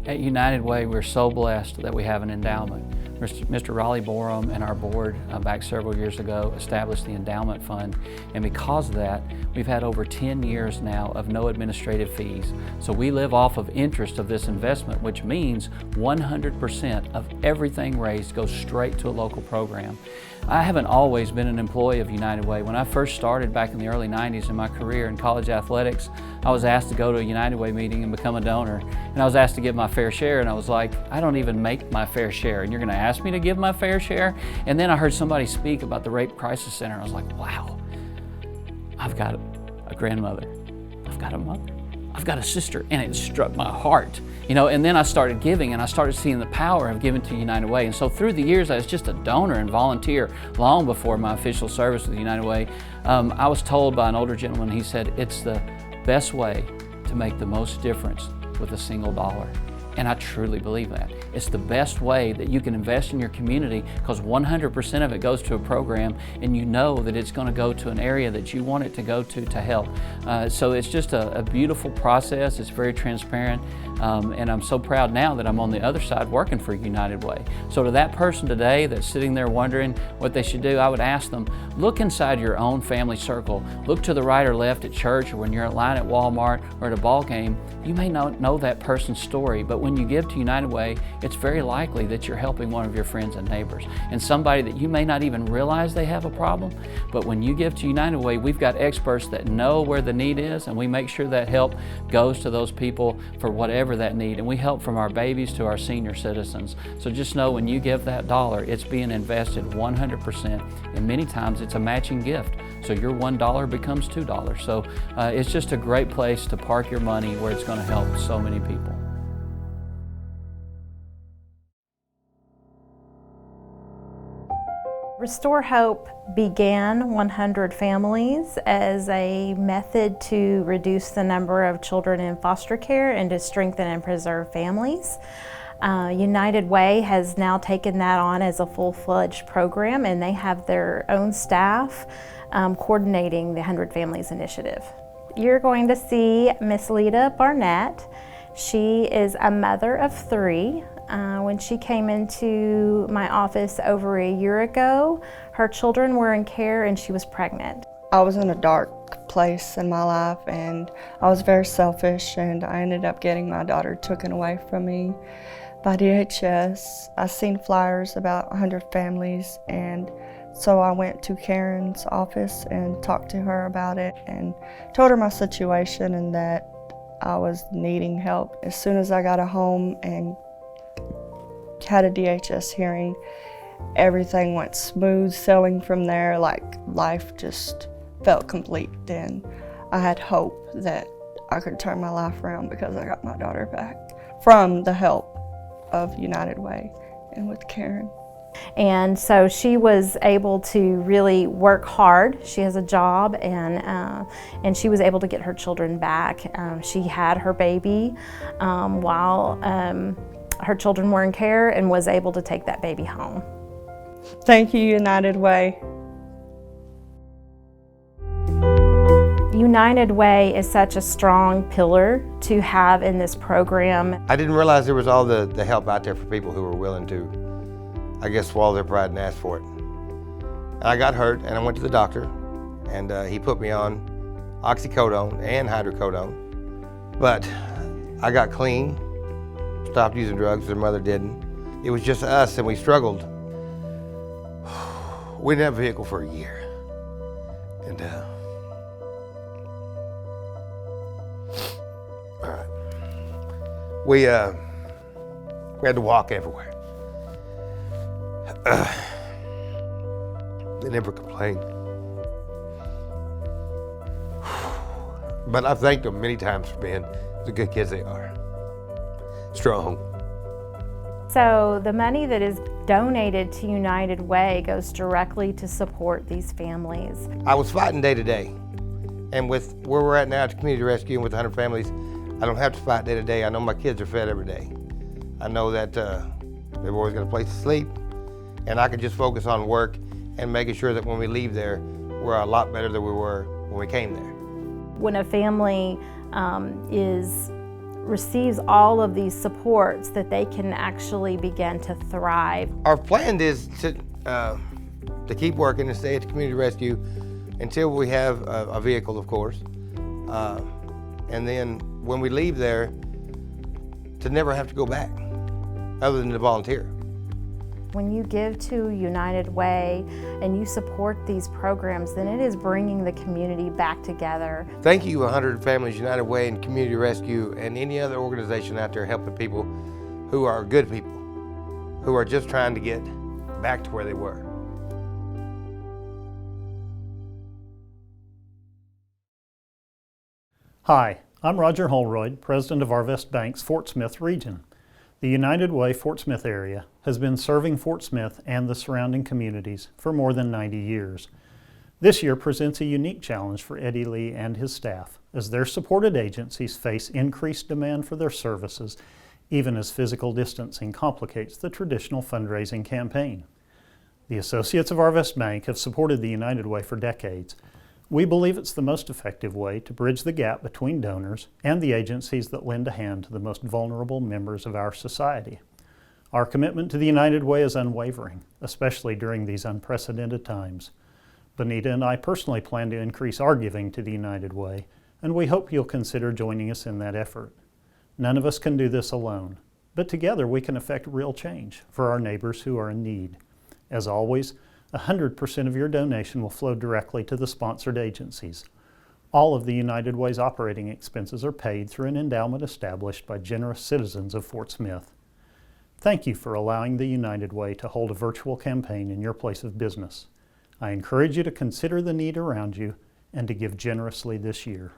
At United Way, we're so blessed that we have an endowment. Mr. Raleigh Borum and our board back several years ago established the endowment fund, and because of that, we've had over 10 years now of no administrative fees. So we live off of interest of this investment, which means 100% of everything raised goes straight to a local program. I haven't always been an employee of United Way. When I first started back in the early 90s in my career in college athletics, I was asked to go to a United Way meeting and become a donor. And I was asked to give my fair share, and I was like, I don't even make my fair share, and you're gonna ask me to give my fair share? And then I heard somebody speak about the Rape Crisis Center, and I was like, wow, I've got a grandmother, I've got a mother, I've got a sister, and it struck my heart. You know, and then I started giving, and I started seeing the power of giving to United Way. And so through the years, I was just a donor and volunteer long before my official service with United Way. I was told by an older gentleman, he said, it's the best way to make the most difference with a single dollar. And I truly believe that. It's the best way that you can invest in your community, because 100% of it goes to a program, and you know that it's going to go to an area that you want it to go to help. So it's just a beautiful process. It's very transparent. And I'm so proud now that I'm on the other side working for United Way. So to that person today that's sitting there wondering what they should do, I would ask them, look inside your own family circle. Look to the right or left at church, or when you're in line at Walmart or at a ball game. You may not know that person's story, but when you give to United Way, it's very likely that you're helping one of your friends and neighbors, and somebody that you may not even realize they have a problem. But when you give to United Way, we've got experts that know where the need is, and we make sure that help goes to those people for whatever that need. And we help from our babies to our senior citizens. So just know, when you give that dollar, it's being invested 100%, and many times it's a matching gift. So your $1 becomes $2. So it's just a great place to park your money where it's going to help so many people. Restore Hope began 100 Families as a method to reduce the number of children in foster care and to strengthen and preserve families. United Way has now taken that on as a full-fledged program, and they have their own staff coordinating the 100 Families initiative. You're going to see Miss Lita Barnett. She is a mother of 3. When she came into my office over a year ago, her children were in care and she was pregnant. I was in a dark place in my life, and I was very selfish, and I ended up getting my daughter taken away from me by DHS. I seen flyers about 100 Families, and so I went to Karen's office and talked to her about it and told her my situation and that I was needing help. As soon as I got a home and had a DHS hearing, everything went smooth sailing from there. Like, life just felt complete, and I had hope that I could turn my life around because I got my daughter back from the help of United Way and with Karen. And so she was able to really work hard. She has a job, and she was able to get her children back. She had her baby while her children were in care, and was able to take that baby home. Thank you, United Way. United Way is such a strong pillar to have in this program. I didn't realize there was all the help out there for people who were willing to, I guess, swallow their pride and ask for it. And I got hurt, and I went to the doctor, and he put me on oxycodone and hydrocodone. But I got clean, stopped using drugs. Her mother didn't. It was just us, and we struggled. We didn't have a vehicle for a year. And all right. We had to walk everywhere. They never complained. But I've thanked them many times for being the good kids they are. Strong. So the money that is donated to United Way goes directly to support these families. I was fighting day to day. And with where we're at now at the Community Rescue and with 100 Families, I don't have to fight day to day. I know my kids are fed every day. I know that they've always got a place to sleep, and I can just focus on work and making sure that when we leave there, we're a lot better than we were when we came there. When a family is receives all of these supports, that they can actually begin to thrive. Our plan is to keep working and stay at the community rescue until we have a vehicle, of course. And then when we leave there, to never have to go back, other than to volunteer. When you give to United Way and you support these programs, then it is bringing the community back together. Thank you, 100 Families United Way and Community Rescue and any other organization out there helping people who are good people, who are just trying to get back to where they were. Hi, I'm Roger Holroyd, President of Arvest Bank's Fort Smith region. The United Way Fort Smith area has been serving Fort Smith and the surrounding communities for more than 90 years. This year presents a unique challenge for Eddie Lee and his staff as their supported agencies face increased demand for their services, even as physical distancing complicates the traditional fundraising campaign. The associates of Arvest Bank have supported the United Way for decades. We believe it's the most effective way to bridge the gap between donors and the agencies that lend a hand to the most vulnerable members of our society. Our commitment to the United Way is unwavering, especially during these unprecedented times. Bonita and I personally plan to increase our giving to the United Way, and we hope you'll consider joining us in that effort. None of us can do this alone, but together we can effect real change for our neighbors who are in need. As always, 100% of your donation will flow directly to the sponsored agencies. All of the United Way's operating expenses are paid through an endowment established by generous citizens of Fort Smith. Thank you for allowing the United Way to hold a virtual campaign in your place of business. I encourage you to consider the need around you and to give generously this year.